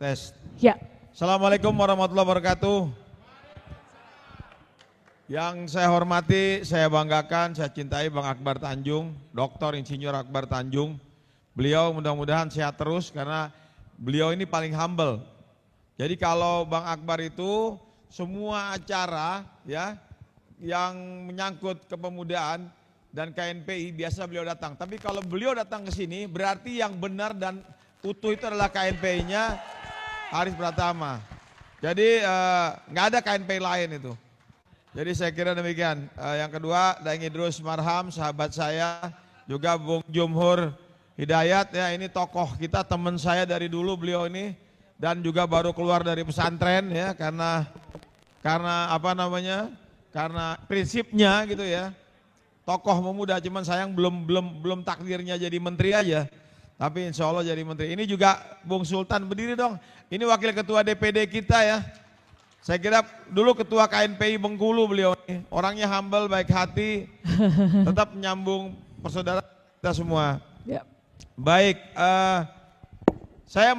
Tes. Ya. Assalamualaikum warahmatullahi wabarakatuh. Yang saya hormati, saya banggakan, saya cintai Bang Akbar Tanjung, Dr. Insinyur Akbar Tanjung. Beliau mudah-mudahan sehat terus karena beliau ini paling humble. Jadi kalau Bang Akbar itu semua acara ya yang menyangkut kepemudaan dan KNPI biasa beliau datang. Tapi kalau beliau datang ke sini berarti yang benar dan utuh itu adalah KNPI-nya Haris Pratama. Jadi nggak ada KNPI lain itu. Jadi saya kira demikian. Yang kedua, Daeng Idrus Marham, sahabat saya, juga Bung Jumhur Hidayat, ya ini tokoh kita, teman saya dari dulu beliau ini, dan juga baru keluar dari pesantren ya karena apa namanya? Karena prinsipnya gitu ya. Tokoh memuda, cuman sayang belum takdirnya jadi menteri aja. Tapi insya Allah jadi menteri. Ini juga Bung Sultan, berdiri dong. Ini wakil ketua DPD kita ya. Saya kira dulu ketua KNPI Bengkulu beliau ini. Orangnya humble, baik hati, tetap menyambung persaudaraan kita semua. Ya. Baik, saya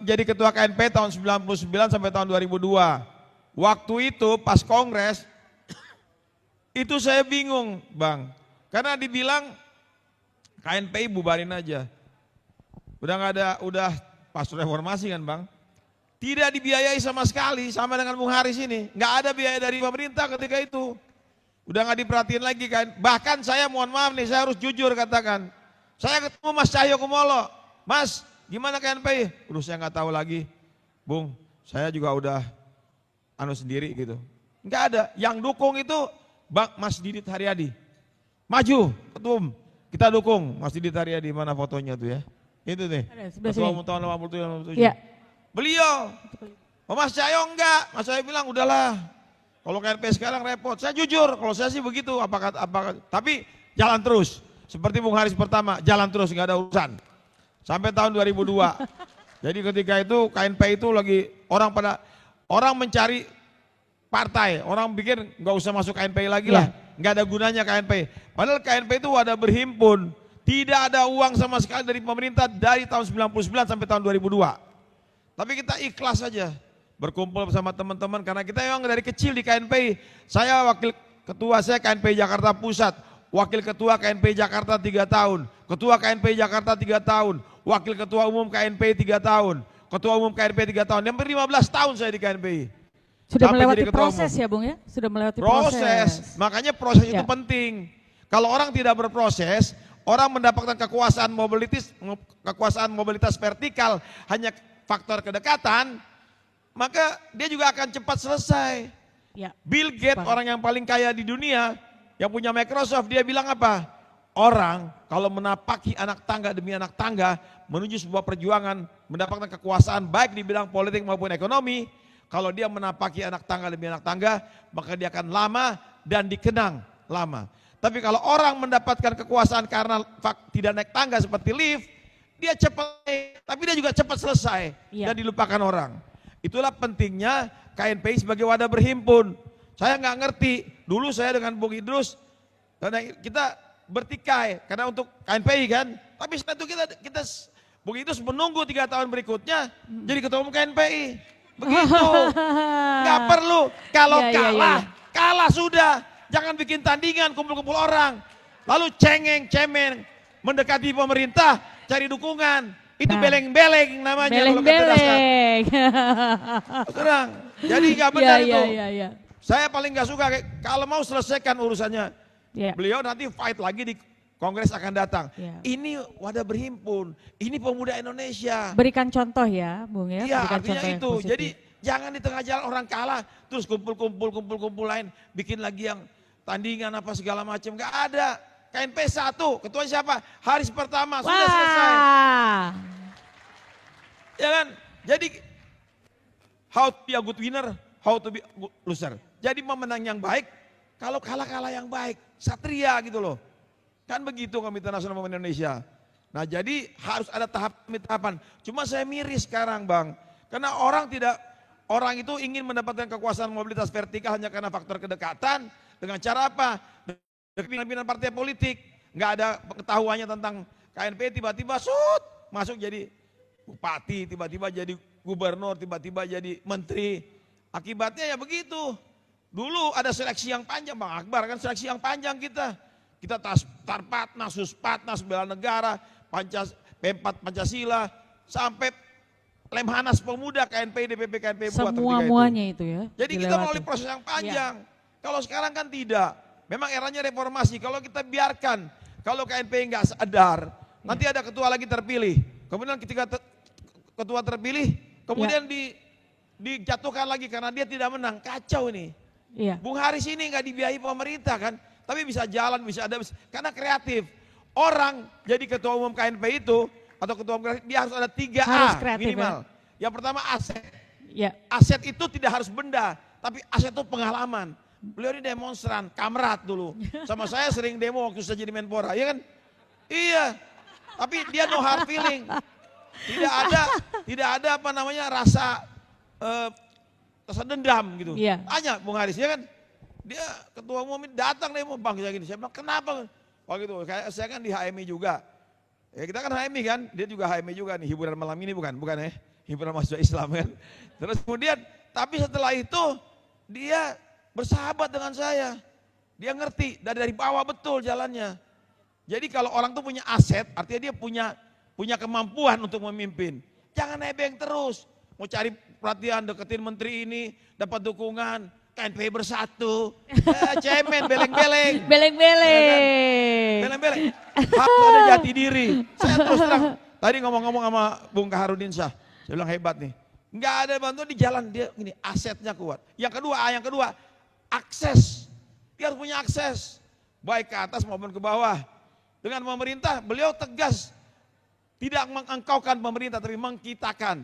jadi ketua KNPI tahun 99 sampai tahun 2002. Waktu itu pas kongres, itu saya bingung Bang. Karena dibilang KNPI bubarin aja. Udah nggak ada, udah pas reformasi kan Bang. Tidak dibiayai sama sekali, sama dengan Bung Haris ini. Nggak ada biaya dari pemerintah ketika itu. Udah nggak diperhatiin lagi kan. Bahkan saya mohon maaf nih, saya harus jujur katakan. Saya ketemu Mas Cahyo Kumolo. Mas, gimana KNPI? Udah saya nggak tahu lagi. Bung, saya juga udah sendiri gitu. Nggak ada. Yang dukung itu Bang Mas Didit Haryadi. Maju, ketum. Kita dukung Mas Didit Haryadi, mana fotonya tuh ya. Itu nih, ketua umum tahun 87. Ya. Beliau, Mas Cahyo enggak, Mas Cahyo bilang udahlah, kalau KNPI sekarang repot. Saya jujur, kalau saya sih begitu, tapi jalan terus. Seperti Bung Haris pertama, jalan terus, nggak ada urusan. Sampai tahun 2002. Jadi ketika itu KNPI itu lagi orang mencari partai, orang pikir nggak usah masuk KNPI lagi lah, nggak ada gunanya KNPI. Padahal KNPI itu wadah berhimpun. Tidak ada uang sama sekali dari pemerintah dari tahun 99 sampai tahun 2002. Tapi kita ikhlas saja berkumpul bersama teman-teman karena kita memang dari kecil di KNPI. Saya wakil ketua saya KNPI Jakarta Pusat, wakil ketua KNPI Jakarta 3 tahun, ketua KNPI Jakarta 3 tahun, wakil ketua umum KNPI 3 tahun, ketua umum KNPI 3 tahun. Yang 15 tahun saya di KNPI. Sudah melewati proses ya Bung ya? Sudah melewati proses. Makanya proses itu penting. Kalau orang tidak berproses, orang mendapatkan kekuasaan mobilitas vertikal hanya faktor kedekatan, maka dia juga akan cepat selesai. Ya. Bill Gates, orang yang paling kaya di dunia, yang punya Microsoft, dia bilang apa? Orang kalau menapaki anak tangga demi anak tangga, menuju sebuah perjuangan, mendapatkan kekuasaan baik di bidang politik maupun ekonomi, kalau dia menapaki anak tangga demi anak tangga, maka dia akan lama dan dikenang lama. Tapi kalau orang mendapatkan kekuasaan karena tidak naik tangga seperti lift, dia cepat, tapi dia juga cepat selesai dan dilupakan orang. Itulah pentingnya KNPI sebagai wadah berhimpun. Saya nggak ngerti, dulu saya dengan Bung Idrus, dan kita bertikai karena untuk KNPI kan. Tapi setelah itu kita Bung Idrus menunggu 3 tahun berikutnya jadi ketua umum KNPI. Begitu, nggak perlu. Kalau kalah sudah. Jangan bikin tandingan, kumpul-kumpul orang. Lalu cengeng-cemeng, mendekati pemerintah, cari dukungan. Itu beleng-beleng namanya. Beleng-beleng. Terang, jadi gak benar itu. Saya paling gak suka, kalau mau selesaikan urusannya. Beliau nanti fight lagi di kongres akan datang. Ini wadah berhimpun, ini pemuda Indonesia. Berikan contoh ya Bung ya. Iya artinya itu, jadi jangan di tengah jalan orang kalah, terus kumpul lain, bikin lagi yang tandingan apa segala macam, nggak ada. KNPI 1, ketuanya siapa? Haris Pratama, sudah selesai. Ya kan? Jadi how to be a good winner, how to be a good loser. Jadi memenang yang baik, kalau kalah yang baik, satria gitu loh. Kan begitu Komite Nasional Pemuda Indonesia. Nah jadi harus ada tahapan. Cuma saya miris sekarang Bang, karena orang itu ingin mendapatkan kekuasaan mobilitas vertikal hanya karena faktor kedekatan. Dengan cara apa? Pimpinan partai politik. Nggak ada pengetahuannya tentang KNPI, tiba-tiba masuk jadi bupati, tiba-tiba jadi gubernur, tiba-tiba jadi menteri. Akibatnya ya begitu. Dulu ada seleksi yang panjang, Bang Akbar kan seleksi yang panjang kita. Kita Tarpatnas, Suspatnas, bela negara, P4 Pancasila, sampai Lemhanas Pemuda, KNPI, DPP, KNPI buat Semua-muanya itu ya. Jadi kita melalui proses yang panjang. Kalau sekarang kan tidak. Memang eranya reformasi. Kalau kita biarkan, kalau KNPI nggak sadar, nanti ada ketua lagi terpilih. Kemudian ketika ketua terpilih, kemudian dijatuhkan lagi karena dia tidak menang. Kacau ini. Iya. Bung Haris ini nggak dibiayai pemerintah kan, tapi bisa jalan, bisa ada, karena kreatif. Orang jadi ketua umum KNPI itu, atau ketua umum dia harus ada 3A harus kreatif, minimal. Ya? Yang pertama aset. Ya. Aset itu tidak harus benda, tapi aset itu pengalaman. Beliau ini demonstran, kamrat dulu. Sama saya sering demo waktu saya jadi Menpora, ya kan? Iya. Tapi dia no hard feeling. Tidak ada apa namanya rasa dendam gitu. Iya. Tanya Bung Haris, ya kan? Dia ketua umum datang demo, Bang saya gini. Saya bilang, kenapa? Waktu itu saya kan di HMI juga. Ya kita kan HMI kan, dia juga HMI juga nih, hiburan malam ini bukan ya? Hiburan mahasiswa Islam kan. Terus kemudian, tapi setelah itu dia bersahabat dengan saya. Dia ngerti dari bawah betul jalannya. Jadi kalau orang tuh punya aset, artinya dia punya kemampuan untuk memimpin. Jangan nebeng terus. Mau cari perhatian, deketin menteri ini, dapat dukungan, KNPI bersatu. Cemen, beleng-beleng. Beleng-beleng. Beleng-beleng. Harus ada jati diri. Saya terus terang. Tadi ngomong-ngomong sama Bung Kaharudin Syah. Saya bilang hebat nih. Enggak ada bantuan di jalan, dia ini asetnya kuat. Yang kedua, akses. Dia harus punya akses. Baik ke atas maupun ke bawah. Dengan pemerintah, beliau tegas. Tidak mengengkaukan pemerintah, tapi mengkitakan.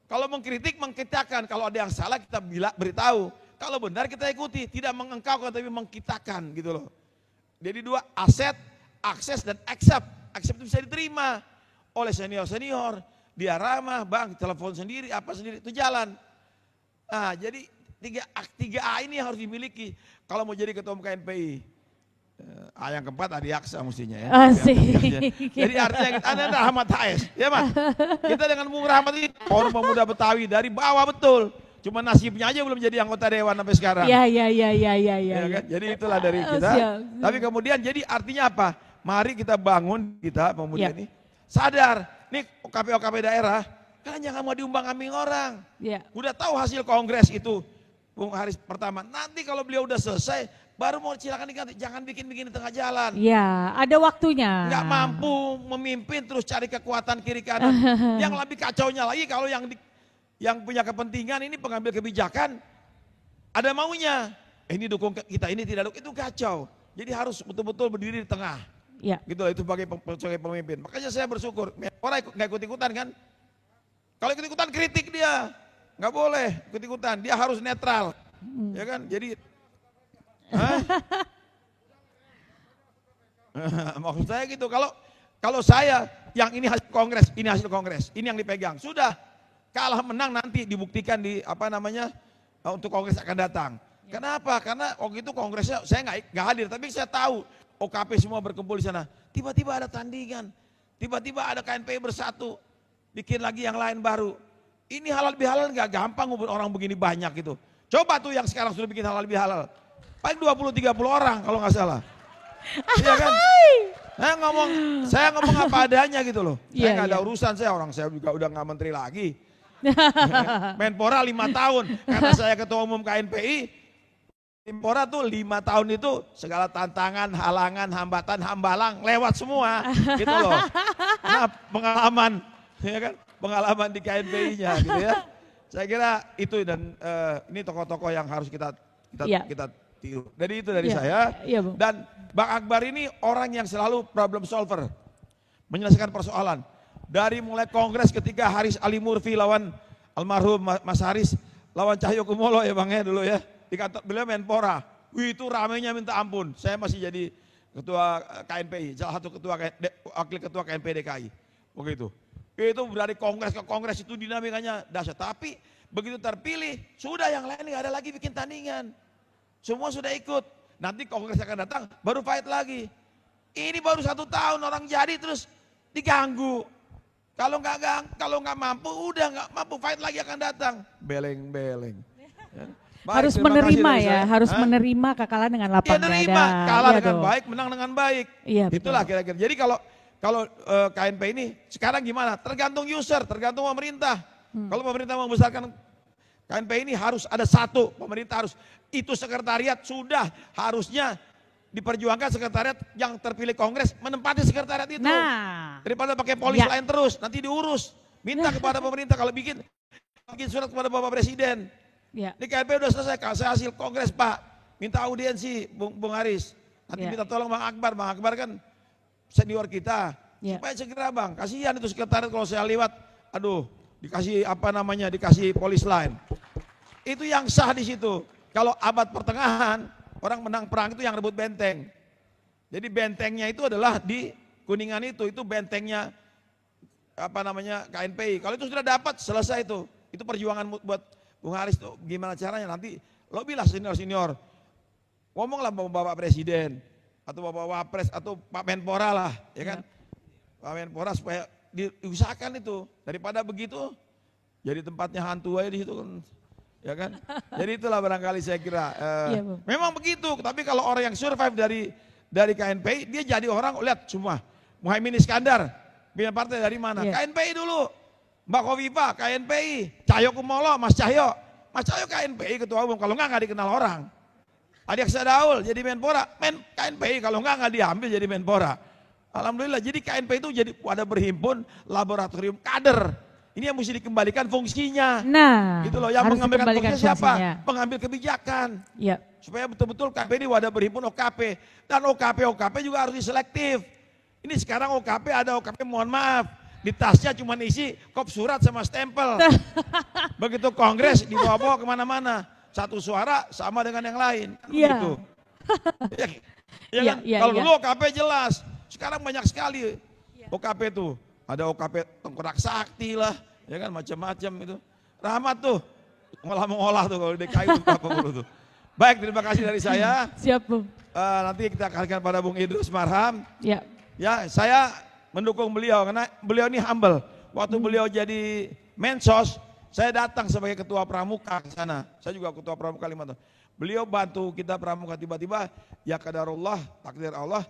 Kalau mengkritik, mengkitakan. Kalau ada yang salah, kita beritahu. Kalau benar, kita ikuti. Tidak mengengkaukan, tapi mengkitakan gitu loh. Jadi 2, aset, akses, dan accept. Accept itu bisa diterima oleh senior-senior. Dia ramah, Bang, telepon sendiri, apa sendiri, itu jalan. Nah, jadi 3A ini harus dimiliki kalau mau jadi ketua umum KNPI. Yang keempat Adi Aksa mestinya ya. Asik. Jadi artinya kita ada Rahmat HS, ya Mas. Kita dengan Bung Rahmat ini orang pemuda Betawi dari bawah betul. Cuma nasibnya aja belum jadi anggota dewan sampai sekarang. Ya. Ya kan? Jadi itulah dari kita. Siap. Tapi kemudian jadi artinya apa? Mari kita bangun kita pemuda ini sadar. Nih OKP daerah kan jangan mau diumbang-ambing orang. Ya. Udah tahu hasil kongres itu Bung Haris pertama. Nanti kalau beliau udah selesai baru mau silakan diganti. Jangan bikin-bikin di tengah jalan. Ya, ada waktunya. Nggak mampu memimpin terus cari kekuatan kiri kanan. Yang lebih kacaunya lagi kalau yang punya kepentingan ini pengambil kebijakan ada maunya. Ini dukung kita, ini tidak dukung, itu kacau. Jadi harus betul-betul berdiri di tengah. Ya. Gitu lah, itu sebagai pemimpin. Makanya saya bersyukur. Orang nggak ikut-ikutan kan? Kalau ikut-ikutan kritik dia, nggak boleh ikut-ikutan. Dia harus netral, ya kan? Jadi, maksud saya gitu. Kalau saya yang ini hasil kongres, ini yang dipegang. Sudah kalah menang nanti dibuktikan di apa namanya untuk kongres akan datang. Kenapa? Karena waktu itu kongresnya saya nggak hadir, tapi saya tahu OKP semua berkumpul di sana. Tiba-tiba ada tandingan, tiba-tiba ada KNPI bersatu, bikin lagi yang lain baru. Ini halal bihalal nggak gampang orang begini banyak gitu. Coba tuh yang sekarang sudah bikin halal bihalal, paling 20-30 orang kalau nggak salah. Iya kan? Saya ngomong apa adanya gitu loh. Saya nggak ada urusan, saya juga udah nggak menteri lagi. Menpora 5 tahun, karena saya ketua umum KNPI. Menpora tuh 5 tahun itu segala tantangan, halangan, hambatan, hambalang lewat semua gitu loh. Nah pengalaman, ya kan, pengalaman di KNPI-nya gitu ya. Saya kira itu dan ini tokoh-tokoh yang harus kita tiru. Jadi itu dari saya. Dan Bang Akbar ini orang yang selalu problem solver, menyelesaikan persoalan. Dari mulai kongres ketika Haris Ali Murfi lawan almarhum Mas Haris lawan Cahyo Kumolo ya Bang ya dulu ya. Di kantor beliau Menpora, wih itu ramainya minta ampun. Saya masih jadi ketua KNPI, salah satu wakil ketua KNPI DKI. Begitu. Itu dari kongres ke kongres itu dinamikanya dahsyat. Tapi begitu terpilih, sudah yang lain nggak ada lagi bikin tandingan. Semua sudah ikut. Nanti kongres akan datang, baru fight lagi. Ini baru 1 tahun orang jadi terus diganggu. Kalau nggak mampu, udah nggak mampu, fight lagi akan datang. Beleng-beleng. Ya. Baik, Harus menerima ya, harus menerima kekalahan dengan lapang dada. Nerima, kalah dengan baik, menang dengan baik. Iya, itulah kira-kira. Jadi kalau KNP ini sekarang gimana? Tergantung user, tergantung pemerintah. Kalau pemerintah membesarkan KNP ini harus ada satu, pemerintah harus, itu sekretariat sudah harusnya diperjuangkan sekretariat yang terpilih Kongres menempati sekretariat itu. Nah. Daripada pakai polis lain terus, nanti diurus. Minta kepada pemerintah kalau bikin surat kepada Bapak Presiden. Ya. Ini KNP udah selesai, saya hasil Kongres Pak. Minta audiensi Bung Haris. Nanti minta tolong Bang Akbar. Bang Akbar kan senior kita. Supaya segera Bang, kasihan itu sekretariat kalau saya lewat. Aduh, dikasih dikasih polis lain. Itu yang sah di situ. Kalau abad pertengahan, orang menang perang itu yang rebut benteng. Jadi bentengnya itu adalah di Kuningan itu bentengnya KNPI. Kalau itu sudah dapat, selesai itu. Itu perjuangan buat Bung Haris tuh gimana caranya nanti lobilah senior-senior. Ngomonglah Bapak Presiden atau Bapak Wapres atau Pak Menpora lah, ya kan? Pak Menpora supaya diusahakan itu. Daripada begitu jadi tempatnya hantu aja di situ kan. Ya kan? Jadi itulah barangkali saya kira. Memang begitu, tapi kalau orang yang survive dari KNPI, dia jadi orang, lihat semua. Muhaimin Iskandar, pimpinan partai dari mana? KNPI dulu. Mbak Kofifa, KNPI. Cahyo Kumolo, Mas Cahyo. Mas Cahyo KNPI ketua umum, kalau enggak dikenal orang. Adiaksa Daul jadi Menpora, KNPI, kalau enggak diambil jadi Menpora. Alhamdulillah, jadi KNPI itu jadi wadah berhimpun laboratorium kader. Ini yang mesti dikembalikan fungsinya. Nah, gitu loh, yang mengambilkan fungsinya siapa? Pengambil kebijakan. Ya. Supaya betul-betul KNPI ini wadah berhimpun OKP. Dan OKP juga harus diselektif. Ini sekarang OKP ada OKP, mohon maaf. Di tasnya cuma isi kop surat sama stempel. Begitu Kongres dibawa-bawa kemana-mana. Satu suara sama dengan yang lain. Gitu. Kalau dulu OKP jelas. Sekarang banyak sekali OKP tuh. Ada OKP Tengkorak Sakti lah. Ya kan macam-macam itu. Rahmat tuh. Mengolah tuh kalau di DKI tuh. Baik, terima kasih dari saya. Siap, Bung. Nanti kita kasihkan pada Bung Idrus Marham. Ya. Ya, saya mendukung beliau karena beliau ini humble. Waktu beliau jadi Mensos, saya datang sebagai ketua pramuka ke sana. Saya juga ketua pramuka 5 tahun. Beliau bantu kita pramuka, tiba-tiba ya qadarullah, takdir Allah.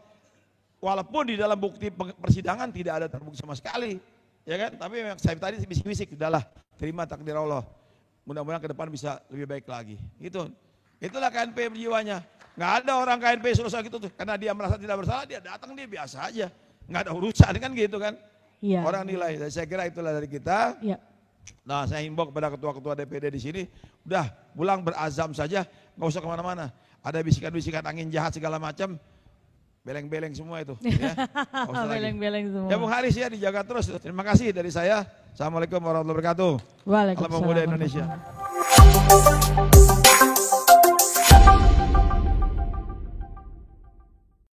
Walaupun di dalam bukti persidangan tidak ada terbukti sama sekali. Ya kan? Tapi memang saya tadi bisik-bisik, udahlah, terima takdir Allah. Mudah-mudahan ke depan bisa lebih baik lagi. Gitu. Itulah KNP jiwanya. Nggak ada orang KNP selesai gitu tuh. Karena dia merasa tidak bersalah, dia datang, dia biasa aja. Nggak ada urusan kan gitu kan. Ya. Orang nilai. Saya kira itulah dari kita. Ya. Nah, saya himbau kepada ketua-ketua DPD di sini, udah pulang berazam saja, nggak usah kemana-mana. Ada bisikan-bisikan angin jahat segala macam, beleng-beleng semua itu. Ya. Beleng-beleng semua. Ya Bung Haris ya dijaga terus. Terima kasih dari saya. Assalamualaikum warahmatullahi wabarakatuh. Waalaikumsalam. Salam pemuda Indonesia.